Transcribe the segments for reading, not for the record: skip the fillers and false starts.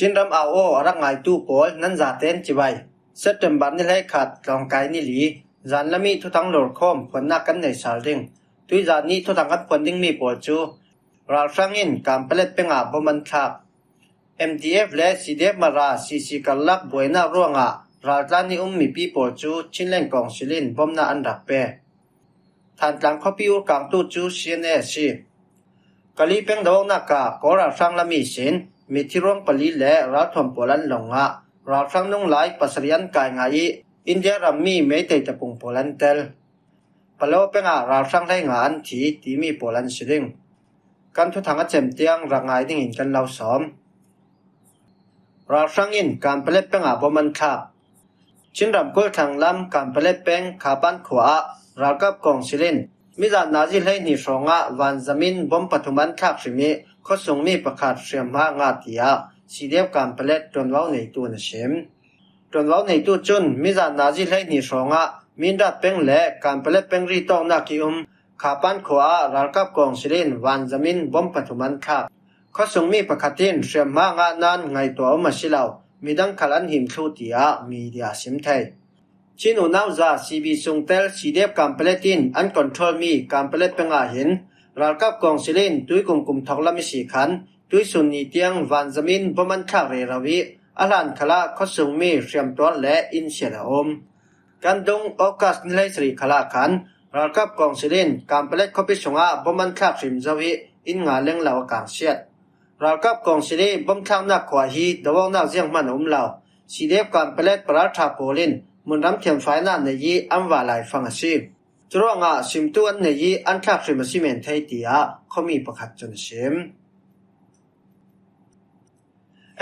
ชินรำเอาโอรักไงตู้โปลนั้นจะเต้นจิไวเซตเต็มบันนี่ให้ขัดลองไกนี่หลีจานละมีทุทังโหลดคอมผลนักกันในสาริงตุยจานนี้ทุทังกันผลดิ้งมีปวดจูเราสร้างอินการเปล็ดเป็นอาบมันทัก MDF และ CDF มาราซีกันลักบวยหน้าร่วงเราจานนี้มีปีปวดจูชินเล่นกองศิลินบอมหน้าอันดับเปทานกลางข้อพิวกลางตู้จูเชียนซีกะลีเป็นดวงนักก็เราสร้างละมีสินมีที่ร่วงปลีและเราทำโปลันลงเราสร้างนุ่งไหลปัสริยันกายไงอินเดียรัมมีไม่ได้ตะปุงโปลันเตลปลาวเป็นเราสร้างได้งานที่มีโปลันสิลิงกันทุกทางเจมเตียงรังไงดิ้งอินกันเราสอมเราสร้างอินการเปล็ดเป็นบอมันทับชินรำกุลทางลำการเปล็ดเป็นขาบันขวาเรากับกองสิลินมิจานาจิให้นิสงวันจมินบอมปฐุมันทักสิมีข้อส่งมีประกาศเสียมางาติยาสีเดียบการเปล็ดจนว่าในตัวนเชมจนว่าในตัวจุนมิจานาจิให้นิสงมินดัดเป็นแหล่การเปล็ดเป็นรีตองนักยุมขาปันขวาเรากับกองสิลินวันจมินบอมปฐุมันทักข้อส่งมีประกาศเสียมางานั้นไงตัวมาสิเลามีดังขลันหิมทุติยามีเดียสิมไทยชินูนาวซาซีบีซุงเตลสีเดียบการเปล็ดินอันคอนโทรลมีการเปล็ดเป็นเห็นเรากับกองศิลินตุยกุมทอกละมิสีขันตุยสุนีเตียงวันจมินบมันทักเรราวิอาลันคลาข้อส่งมีเสียมตัวและอินเชลอมกันดงโอกัสนิเลสรีคลาขันเรากับกองศิลินการเปล็ดข้อพิสงบมันทักริมจวิอินงาเลงเหล่ากางเชียดเรากับกองศิลินบมทางนักขวาฮีดวงนักเสียงมันเหล่าสีเดียบการเปล็ดปราชาโพลินมุนรำเทียมไฟน่าในยีอันว่าลายฟังซีจรวงสิมตัวในยีอันทักริมซีเมนไทยตีเขามีประคัดจนชิม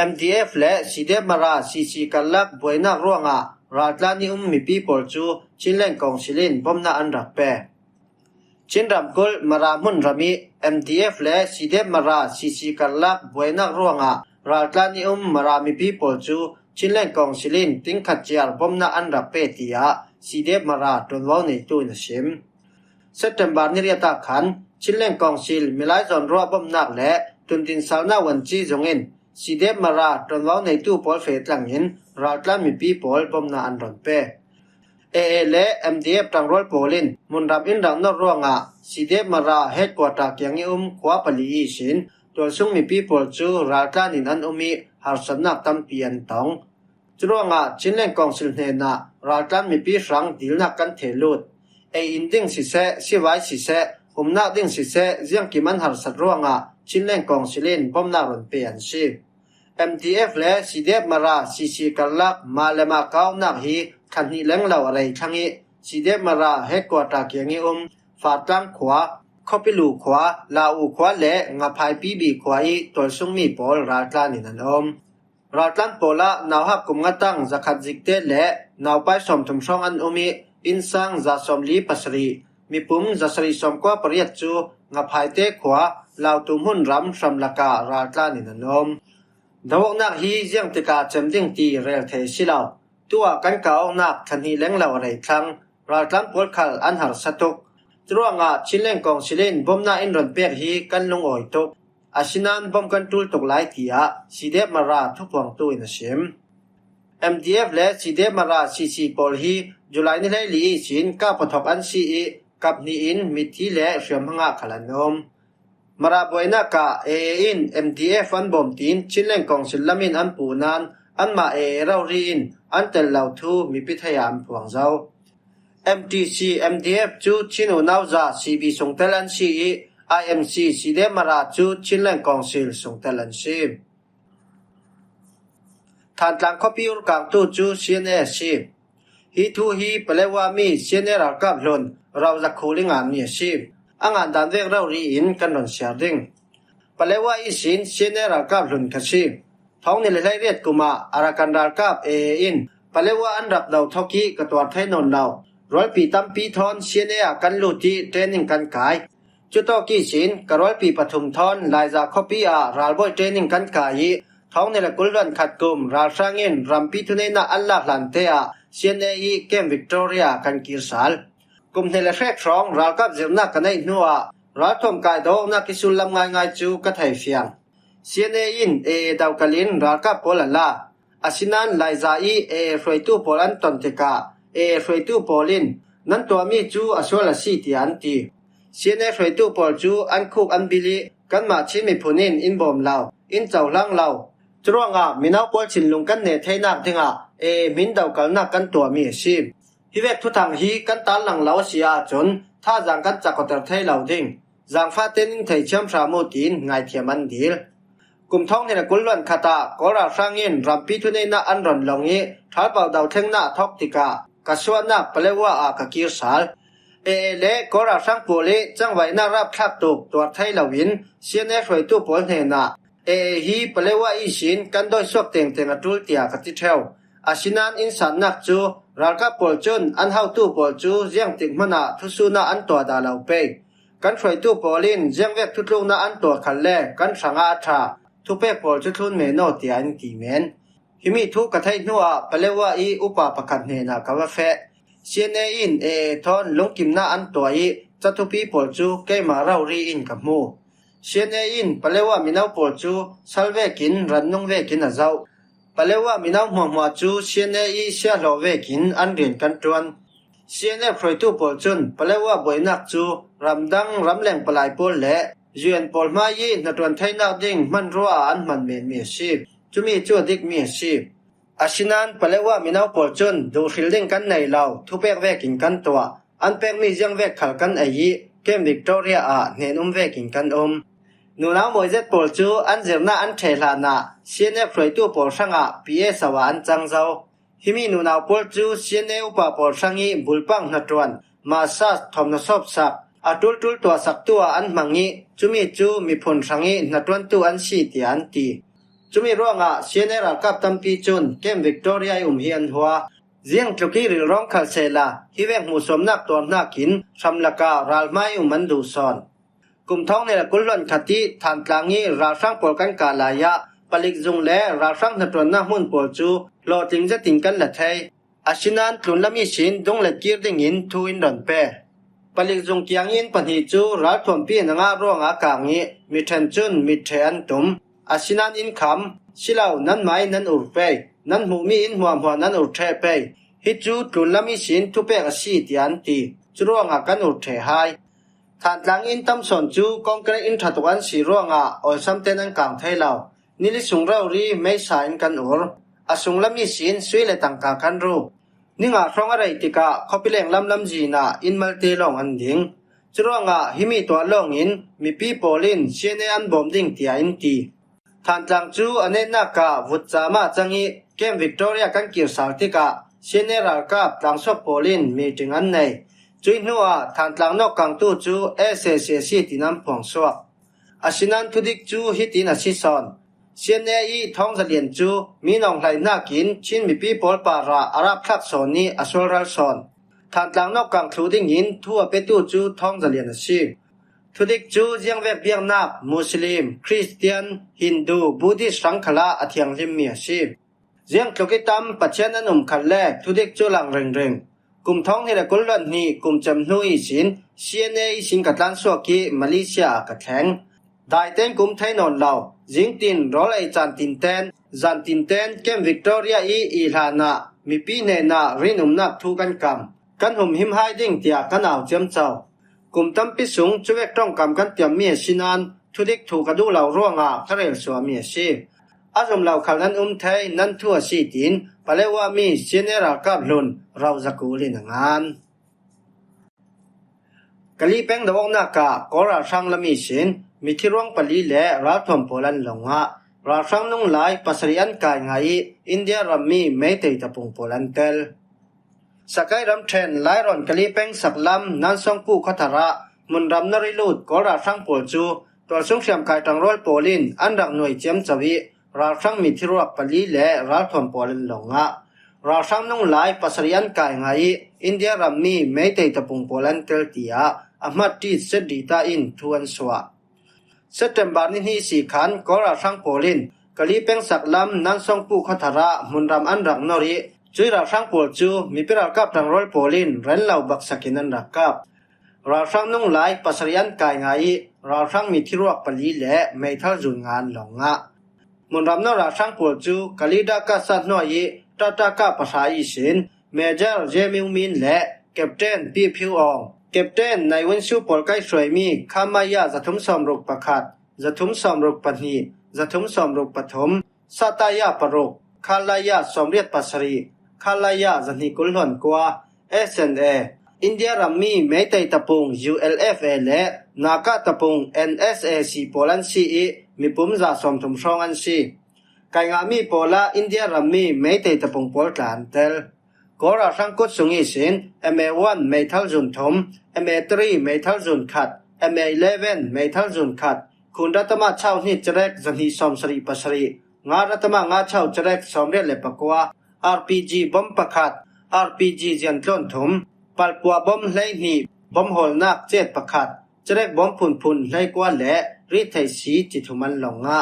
MDF และ CDF มาราซีกันลักบวยนักร่วงราตลานิมีปีปอลจูชินเล่นกองศิลินบอมนาอันรักเปชินรำกุลมารามุนรามี MDF และ CDF มาราซีกันลักบวยนักร่วงราตลานิมารามีปีปอลจูชินเล่นกองศิลินติงขัดเจียร์บอมนาอันรักเปตีสีเดบมาราตนว่าในตัวนชิมเซตเทมบาร์นิริยตาขันชินเล่นกองศิลมีหลายจอนรัวบอมนักและตุนตินสาวนาวันจีจงอินสีเดบมาราตนว่าในตู้ปอลเฟตลังอินราตลามีปีปอลบอมนาอันรอนเปและ MDF ตังรอลโปลินมุนรับอินดังนอร่วงสีเดบมาราเฮดกว่าตากยังขวาปลีสินตัวซุงมีปีปอลจูราตลานินันมีหาสนักตั้มเปียนตองจรวงชินเล่นกองศิลเนนาราตลามีปีสังดิลนักกันเทลุดอินดิ้งสิเซสิไว้สิเซนักดิ้งสิเซเจียงกิมันหาสัตรวงชินเล่นกองศิลินบอมนารอนเปียนซี MDF และ CDF มาราซีกันลักมาเลมาเก้านักฮีขันฮีเล้งเหล่าอะไรทั้งนี้ CDF มาราเฮดกว่าตาเกียงฝาตั้งขวาข้อพิลูขวาลาอูขวาและงาพายปีบีขวาตัวซุงมีปอลราตลานินันราตลันโปละนาวฮับกุมงตั้งจะขัดจิกเตและนาวไปสมทุมช่องอันมีอินสังจะสมลีปัสรีมีปุ่มจะสรีสมกว่าปริยัตจูงาภายเตขวาลาวตุมหุ่นรำสมลการาตลานินันดาวนักฮีเจียงติกาเจมดิ้งตีเรลเทสิลาวตัวกันเก่านักทันฮีเล้งเหล่าอะไรทั้งราตลันโปลคัลอันหารสตุกจรวงชินเล่งกองชิลินบอมนาอินรอนเปียฮีกันลงอ่อยตุกอาชินันบอมกันตูลตกหลายทีสีเดบมาราทุกวงตัวอินชิม MDF และสีเดบมาราซีปอลฮีจุลัยนี้ให้ลีชินก้าปทอกอันซีกับนีอินมิทีและเสียมหงาขลันนมมาราบวยนักอิน MDF อันบอมตีนชินเล่งกองศิลมินอันปูนันอันมาเรารีนอันเตลเหล่าทูมีพิทยามพวงเจ้า MTC MDF จูชินูนาวซาซีบีส่งเตลันซีIMC สีเดมาราจูชินเล่งกองศิลส่งเตลันซีทานตังข้อพิวกางตู้จูซีเนซีฮีทูฮีเปลวามีซีเนรักกับลนเราจะคูลิงานมีซีอังอันดันเวกเรารีอินกันนนเสียดิงเปลวาอิสินซีเนรักกับลนคัซีท้องนี่เลยเรียกกุมาอารักันรักกับอินเปลวาอันรับดาวทอกีกตัวไทยนนดาวร้อยปีตั้มปีทอนซีเนอกันลูทีเทรนนิ่งกันขายจุดต่อกี่สินกร้อยปีปฐุมทอนลายจากข้อปีราลบอยเทรนนิ่งกันขายท้องในละกุลรันขัดกุมราชางินรัมพิทุเนนาอัลลักลันเตะเซียนเกมวิกตอเรียกันกิรสัลกุมในละแรกสองราลกับเจ้านักกันในนัวราทมกายโดนักกิสุลลำง่ายจูกระไทเฟียง CNA in daw kalin ralka polala asinan laizai freitu polan tonteka freitu polin nan to mi chu asola si ti anti CNA freitu pol chu an khuk an bili kan ma chi mi phunin in bom law in chawlang law churonga minau pol chinlung kan ne theina thinga min daw kalna kan to mi sim hi vek thu thang hi kan tal lang law sia chon tha jang kan chakotar thei law ding jang fa ten thei cham ra mo tin ngai thiam an dil kum thong ne kulwan khata kora sangin rampi thu nei na an ron longi thal pau daw thengna thok tika kaswana palewa a ka kir sal le kora sang pole changwai na rap thak tuk to thai lawin CNA roi tu pol ne na hi palewa I sin kan doi sok teng teng atul tia ka ti theu asinan insan nak chu ralka pol chun an hau tu pol chu jiang tik mana thusuna an to da law pe kan roi tu polin jiang vek thutlung na an to khalle kan sanga tha thu pe pol chu thun me no ti an ti men himi thu ka thai nuwa palewa I upa pakhat ne na ka wa fe CNA in thon lungkim na an to I chathupi pol chu ke ma rau ri in ka mu CNA in palewa minau pol chu salve kin rannung ve kin azau palewa minau hwa chu CNA I sia lo ve kin an rin kan tuan CNA froitu pol chun palewa boinak chu ramdang ramleng palai pol le juan pol ma yi na tuan thaina ding man ro an man men mi si chumi chu dik mi si asinan palewa minau pol chun du hilding kan nei law thupek ve kin kan to an pek mi jang ve khal kan ai kem Victoria a nenum ve kin kan nunau moizet pol chu an zerna an thela na CNA froitu pol sanga PA sawa an changjau himi nunau pol chu CNA upa pol sangi bulpang na tuan masa thomna sop sak atul tul to sak tua an mangi chumi chu mi phun sangi na tuan tu an si ti an ti chumi ronga CNA ra kap tampi chun kem Victoria hian hua ziang tluki ril rong khal sela hiwek mu somnak ton na kin samlaka ralmai man du son kum thong ne la kulon khati than tlangi ra sang pol kan kalaya palik zung le ra sang na ton na hun pol chu lo ting ja ting kan la thai asinan tlun lami sin dong le kir ding in thu in ron pe palik zung kyang in pani chu ra thom pi na nga ro nga kangi mi then chun mi the an tum asinan in kham silau nan mai nan ur pe nan hu mi in hwa hwa nan ur the pe hi chu tlun lami sin thu pe a si ti an ti chu ro nga kan ur the hai than tlang in tam son chu concrete in thatuan si ro nga ol sam ten an kang thai law nili sung rau ri mai sa in kan ur asung lami sin sui le tangka kan ru ninga rong arai tika khopileng lam ji na in malte long an ding churonga himi to long in mi pi polin CNA an bom ding tia in ti than tlang chu ane na ka vut chama changi kem Victoria kan kir sal tika CNA ral ka tlang so polin meeting an nei chui nuwa than tlang no kang tu chu SSC tinam phong so asinan thudik chu hitin asi son CNA I thong zalian chu minong hlai na kin chin mi pi pol para arab thak son ni asoral son than tlang no kang thuding in thu pe tu chu thong zalian asi thudik chu jiang ve biang nak muslim christian hindu buddhist sangkhala athiang lim mi asi jiang tlokitam pachen anum khalle thudik chu lang reng kum thong ni la kulwan ni kum cham hnui sin CNA sin katlan so ki Malaysia ka theng dai ten kum thainon law jing tin rol ai chan tin ten zan tin ten kem Victoria I hlana mi pi ne na rinum nak thu kan hum him hai ding tia kan aw chem chaw kum tam pi sung chuwek tong kam kan tiam mi sinan thudik thu ka du law ronga tharel so mi si azum law khalan thai nan thu si tin palewa mi CNA kap lun raw zakulin ngan kali peng dawong na ka kora sang lami sin mi thirong pali le ra thom polan longa ra sang nung lai pasarian kai ngai India rammi meitei tapung polan tel sakai ram thren lai ron kali peng saklam nan song pu khathara mun ram nari lut kora sang pol chu tol sung siam kai tang rol polin an rak noi chem chawi ra sang mi thiro pali le ra thom polan longa ra sang nung lai pasarian kai ngai India rammi meitei tapung polan tel tia amat ti sedita in thuan swa September ni hi si khan kora sang polin kali peng saklam nan song pu khathara munram an rak nori chui ra sang pol chu mi piral kap tang rol polin ren lau bak sakinan rakap ra sang nung lai pasarian kai ngai ราช่างมีที่รวกปลีและไม่ทัลจุนงานหลงงะมุนรำนราช่างปวดจูกาลิดากาสัตน้อยตาตากาภาษาอีสินเมเจอร์เจมิวมินและแคปเทนปีพิวอองแคปเทนในวันชูปอลไกสวยมีขามายาจะทุ่มสมรุกประคัดจะทุ่มสมรุกปนีจะทุ่มสมรุกปฐมสตายาปรุกคาลายาสมเรียดปัสรีคาลายาจะนิกุลหอนกัว SNA อินเดียรัมมีเมย์ไตตะปุง ULFA และนาคาตะปุง NSAC โปแลนด์ซีมีปุ่มจะสมทุมช่องอันซีไกงามีโปลาอินเดียรัมมีเมย์ไตตะปุงโปลกลานเตลกอราสังกุดสุงิสิน MA1 เมทัลจุนทม MA3 เมทัลจุนขัด MA11 เมทัลจุนขัดคุณรัตมาเช่านิจเรกจันทีสมสรีปัสรีงารัตมางาเช่าจเรกสมเรียเลปกัว RPG บอมประคัด RPG เจียนต้นถมปัลกัวบอมไลนีบอมโหลนักเจ็ดประคัดจเรกบอมพุนไลกัวและริไทสีจิตุมันหลงงะ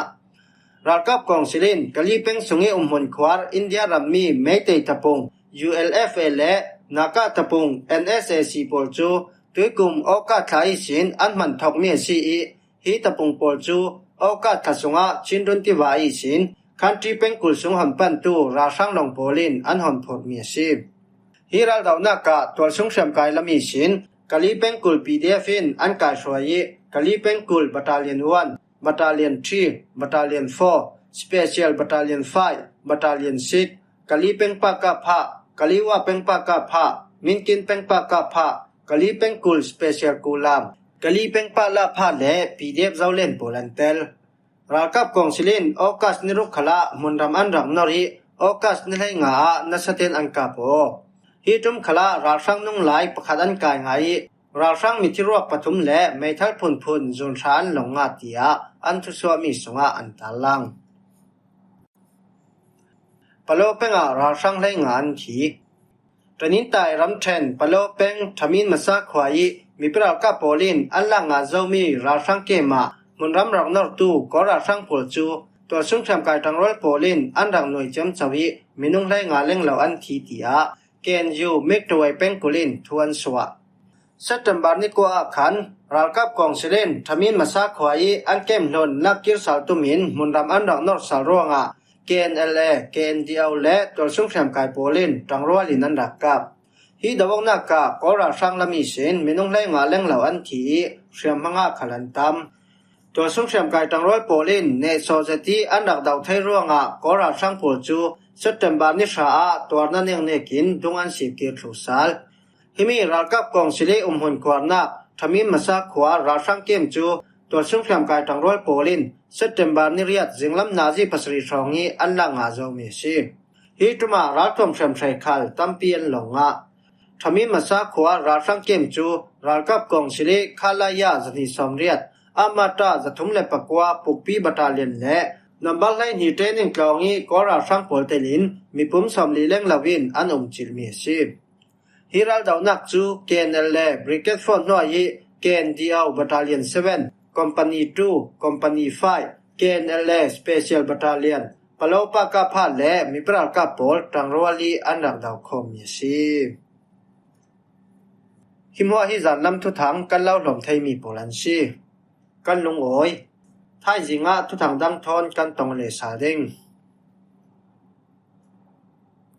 รัลกับกองศิลินกะลีเป็งสุงิหุนควาร์อินเดียรัมมีเมเตตะปงULFA และนาคาตะปุง NSAC ปอลจูตุยกุมโอกาสไทยสินอันมันทอกเมียซีฮีตะปุงปอลจูโอกาสทัศงะชินรุนติวาอีสินคันทรีเป็นกุลสุงหันปันตูราช่างลงโปลินอันหันพดเมียซีฮีรัลดาวนากาตัวสุงเชมกายละมีสินกะลีเป็นกุล PDF อินอันกายสวยกะลีเป็นกุลบัตาเลียน1บัตาเลียน3บัตาเลียน4 Special Battalion 5 Battalion 6กะลีเป็นปากาพะกะลีว่าเป็นปากาพะมินกินเป็นปากาพะกะลีเป็นกุล Special กุลามกะลีเป็นปาลาพะและ PDF เจ้าเล่นโปแลนเตลรากับกองศิลินโอกัสนิรุขละมุนรำอันรังนอริโอกัสนิเลงานัสเตนอันกาโปฮีตุมขละราช่างนุ่งไหลประคัดันกายไงราช่างมิทิรวกปฐุมและเมทัลพุนจุนชานหลงงาติยาอันทุสวามิสงะอันตาลังปโลเป็งราช่างไลงานทีตอนนี้ตายรำเทนปโลเป็งทมินมาซาควายมีปรากาโปลินอันลังอาเจ้ามีราช่างเกมามุนรำรังนอร์ตูก็ราช่างปวดจูตัวสุ่งแชมกายทางรถโปลินอันรังหน่วยเจมสวีมินุงไลงานเล่งเหล่าอันทีติยาเกนยูเมกตัวเป็งกุลินทวนสวะเซตมบาร์นิกัวขันรากับกองเซเลนทมินมาซาควายอันเกมนนนักกิรสาวตุมินมุนรำอันรังนอร์สารวงะKNLA KNDL และตัวสุ่งแชมกายโปลินจังรัวลินันรักกับฮีดาวงนักกะก็ราช่างละมีเซนมินุงไลงานเล่งเหล่าอันทีเสียมมังะขลันตามตัวสุ่งแชมกายจังรัวโปลินในโซเซตีอันดักดาวไทยร่วงะก็ราช่างปวดจูเซตมบาร์นิชาตัวนั้นยังเนกินดงอันสิบเกียรทุสาลฮิมีรากับกองศิลีหุนควานักทมินมาซาขวาราช่างเกมจูตัวสุ่งแชมกายจังรัวโปลินเซตมบาร์นิเรียดจิงลำนาจีปัสริชองงี้อันลังอาเจ้าเมซีฮีตุมาราทอมแชมไซคัลตัมเปียนหลงงะทมินมาซาขวาราช่างเกมจูรากับกองศิลีคาลายาจนิสมเรียดอามาตาจะทุ่มเล็บปกว่าปุกปีบัตาเลียนและนับบัลไลนีเทนิงกลองงี้ก็ราช่างโปลเตลินมีปุ่มสมลีเล่งลาวินอันจิลเมซีฮิรัลดาวนักจูเกนเอลเลบริเกตฟอนน้อยเกนดีเอาบัตาเลียน7 Company 2 Company 5 KNLA Special Battalion ปโลปากาพาและมีปรากาโปลตังรวลีอันดักดาวคมยซีหิมหัวฮิจันลำทุถังกันเล่าหลอมไทยมีโปลันซีกันลงโอยท้ายจิงะทุถังดังทอนกันตองเลสาเด้ง